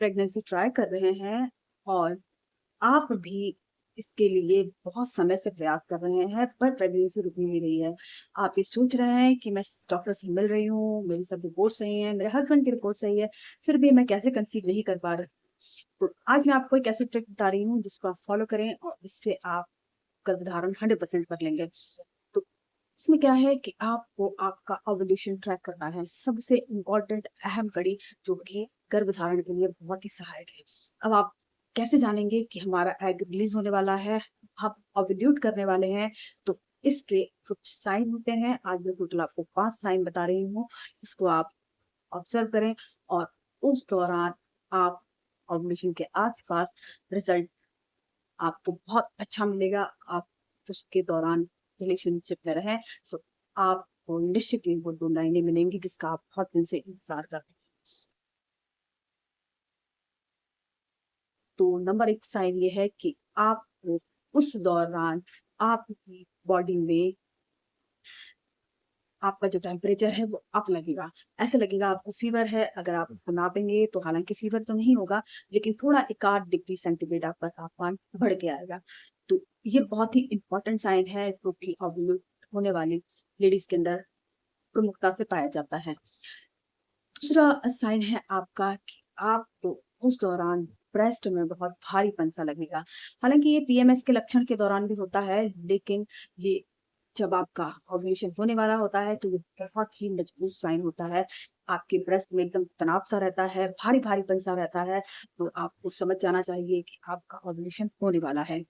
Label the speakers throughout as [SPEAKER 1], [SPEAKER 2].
[SPEAKER 1] Pregnancy try कर रहे हैं और आप भी इसके लिए बहुत समय से प्रयास कर रहे हैं, पर प्रेगनेंसी रुक नहीं रही है। आप ये सोच रहे हैं कि मैं डॉक्टर से मिल रही हूँ, मेरी सब रिपोर्ट सही है, मेरे हस्बैंड की रिपोर्ट सही है, फिर भी मैं कैसे कंसीव नहीं कर पा रही। तो आज मैं आपको एक ऐसी ट्रिक बता रही हूँ जिसको आप फॉलो करें और इससे आप गर्भधारण 100% कर लेंगे। तो इसमें क्या है कि आपको आपका ओव्यूलेशन ट्रैक करना है, सबसे इम्पोर्टेंट अहम कड़ी, जो कि गर्भधारण के लिए बहुत ही सहायक है। अब आप कैसे जानेंगे कि हमारा एग रिलीज होने वाला है, हम ओव्यूलेट करने वाले हैं? तो इसके कुछ साइन होते हैं। आज मैं टोटल आपको 5 साइन बता रही हूँ, इसको आप ऑब्जर्व करें और उस दौरान आप ओव्यूलेशन के आस-पास रिजल्ट आपको बहुत अच्छा मिलेगा। आप उसके दौरान रिलेशनशिप में रहें, तो आपको निश्चित ही वो 2 लाइनें मिलेंगी जिसका आप बहुत दिन से इंतज़ार कर रहे हैं। तो नंबर 1 साइन ये है कि आपको उस दौरान आपकी बॉडी में आपका जो टेम्परेचर है वो अप लगेगा। ऐसा लगेगा आपको फ़ीवर है, अगर आप उसको नापेंगे तो हालाँकि फ़ीवर तो नहीं होगा, लेकिन थोड़ा 1 आध डिग्री सेंटीग्रेड आपका तापमान बढ़ के आएगा। तो ये बहुत ही इम्पोर्टेंट साइन है जो कि ओव्यूलेट होने वाली लेडीज़ के अंदर प्रमुखता से पाया जाता है। दूसरा साइन है आपका कि आपको उस दौरान ब्रेस्ट में बहुत भारीपन-सा लगेगा। हालाँकि ये पीएमएस के लक्षण के दौरान भी होता है, लेकिन ये जब आपका ओव्यूलेशन होने वाला होता है तो ये बहुत ही मजबूत साइन होता है। आपके ब्रेस्ट में एकदम तनाव-सा रहता है, भारी-भारीपन-सा रहता है, तो आपको समझ जाना चाहिए कि आपका ओव्यूलेशन होने वाला है।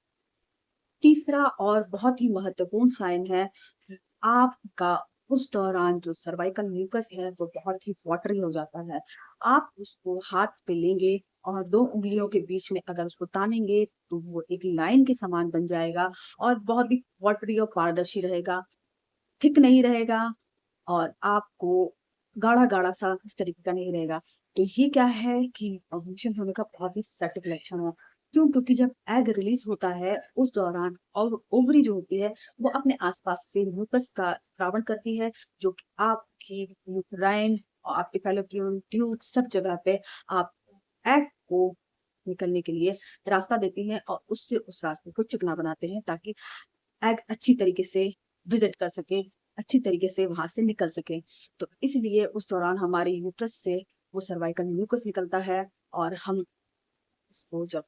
[SPEAKER 1] तीसरा और बहुत ही महत्वपूर्ण साइन है, आपका उस दौरान जो सर्वाइकल म्यूकस है वो बहुत ही वाटरी हो जाता है। आप उसको हाथ पे लेंगे और 2 उँगलियों के बीच में अगर उसको तानेंगे तो वो एक लाइन के समान बन जाएगा और बहुत ही वाटरी और पारदर्शी रहेगा, थिक नहीं रहेगा और आपको गाढ़ा-गाढ़ा सा इस तरीके का नहीं रहेगा। तो ये क्या है कि ओव्यूलेशन होने का बहुत ही सटीक लक्षण है। क्यों? क्योंकि जब एग रिलीज़ होता है उस दौरान ओवरी जो होती है वो अपने आस-पास से म्यूकस का स्रावण करती है, जो कि आपकी यूटेराइन और आपके फैलोपियन ट्यूब सब जगह पे आप एग को निकलने के लिए रास्ता देती हैं और उससे उस रास्ते को चिकना बनाते हैं ताकि एग अच्छी तरीके से विज़िट कर सके, अच्छी तरीके से वहाँ से निकल सके। तो इसलिए उस दौरान हमारे यूट्रस से वो सर्वाइकल म्यूकस निकलता है और हम इसको जब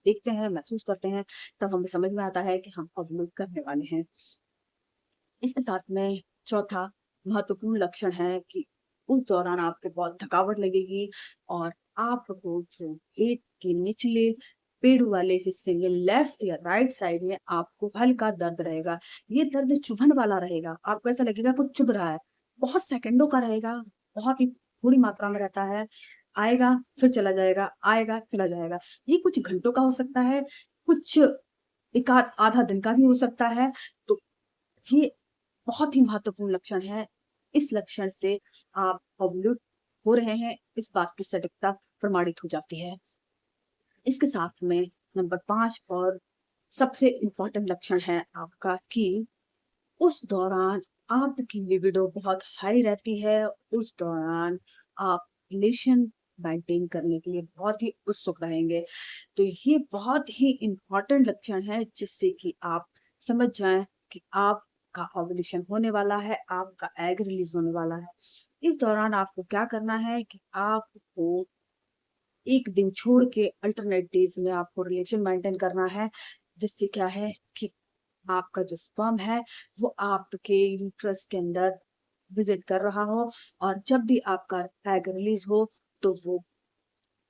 [SPEAKER 1] देखते हैं, महसूस करते हैं, तब हमें समझ में आता है कि हम ओव्यूलेट करने वाले हैं। इसके साथ में चौथा महत्वपूर्ण लक्षण है कि उस दौरान आपको बहुत थकावट लगेगी और आपको जो पेट के निचले पेड़ वाले हिस्से में लेफ्ट या राइट साइड में आपको हल्का दर्द रहेगा। ये दर्द चुभन वाला रहेगा, आपको ऐसा लगेगा कुछ चुभ रहा है। बहुत सेकंडों का रहेगा, बहुत ही थोड़ी मात्रा में रहता है, आएगा फिर चला जाएगा, आएगा चला जाएगा। ये कुछ घंटों का हो सकता है, कुछ 1 आधा दिन का भी हो सकता है। तो ये बहुत ही महत्वपूर्ण लक्षण है। इस लक्षण से आप ओव्यूलेट हो रहे हैं, इस बात की सटीकता प्रमाणित हो जाती है। इसके साथ में नंबर 5 और सबसे इम्पोर्टेंट लक्षण है आपका कि उस दौरान आपकी लिबिडो बहुत हाई रहती है। उस दौरान आप रिलेशन मेंटेन करने के लिए बहुत ही उत्सुक रहेंगे। तो ये बहुत ही इम्पोर्टेंट लक्षण है जिससे कि आप समझ जाएँ कि आपका ओव्यूलेशन होने वाला है, आपका एग रिलीज़ होने वाला है। इस दौरान आपको क्या करना है कि आपको 1 दिन छोड़ के अल्टरनेट डेज़ में आपको रिलेशन मेंटेन करना है, जिससे क्या है कि आपका जो स्पर्म है वो आपके यूट्रस के अंदर विज़िट कर रहा हो और जब भी आपका एग रिलीज़ हो तो वो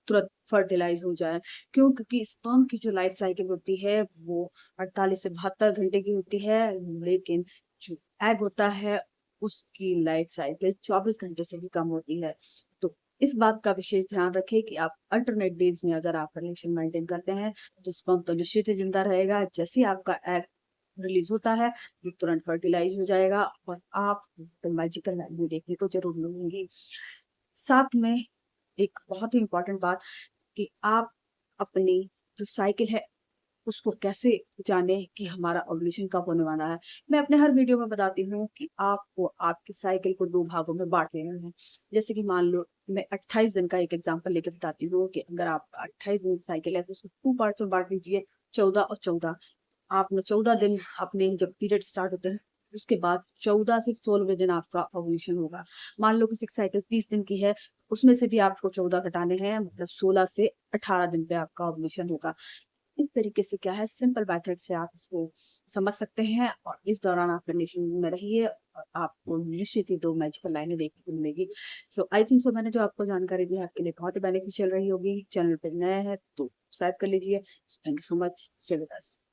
[SPEAKER 1] तुरंत फर्टिलाइज़ हो जाए। क्यों? क्योंकि स्पर्म की जो लाइफ़ साइकिल होती है वो 48 से 72 घंटे की होती है, लेकिन जो एग होता है उसकी लाइफ़ साइकिल 24 घंटे से भी कम होती है। तो इस बात का विशेष ध्यान रखें कि आप अल्टरनेट डेज़ में अगर आप रिलेशन मेंटेन करते हैं तो स्पर्म तो निश्चित ही ज़िंदा रहेगा। जैसे ही आपका एग रिलीज़ होता है, ये तुरंत फर्टिलाइज़ हो जाएगा और आप तो मैजिकल वैल्यू देखने को ज़रूर मिलेंगी। साथ में एक बहुत ही इम्पोर्टेंट बात कि आप अपनी जो साइकिल है उसको कैसे जाने कि हमारा ओव्यूलेशन कब होने वाला है। मैं अपने हर वीडियो में बताती हूँ कि आपको आपकी साइकिल को 2 भागों में बाँट लेना है। जैसे कि मान लो मैं 28 दिन का एक एग्ज़ाम्पल लेके बताती हूँ कि अगर आप 28 दिन की साइकिल है तो उसको 2 पार्ट्स में बाँट लीजिए, 14 और 14। आपने 14 दिन अपने जब पीरियड स्टार्ट होते हैं, उसके बाद 14 से 16वें दिन आपका ओव्यूलेशन होगा। मान लो किसी की साइकिल 30 दिन की है, उसमें से भी आपको 14 घटाने हैं, मतलब 16 से 18 दिन पे आपका ओव्यूलेशन होगा। इस तरीके से क्या है, सिंपल मेथड से आप इसको समझ सकते हैं और इस दौरान आप कंडीशन में रहिए और आपको निश्चित ही 2 मैजिकल लाइनें देखने को मिलेगी। सो आई थिंक सो मैंने जो आपको जानकारी दी है आपके लिए बहुत ही बेनिफिशियल रही होगी। चैनल पे नए हैं तो सब्सक्राइब कर लीजिए। Thank you so much. Stay with us.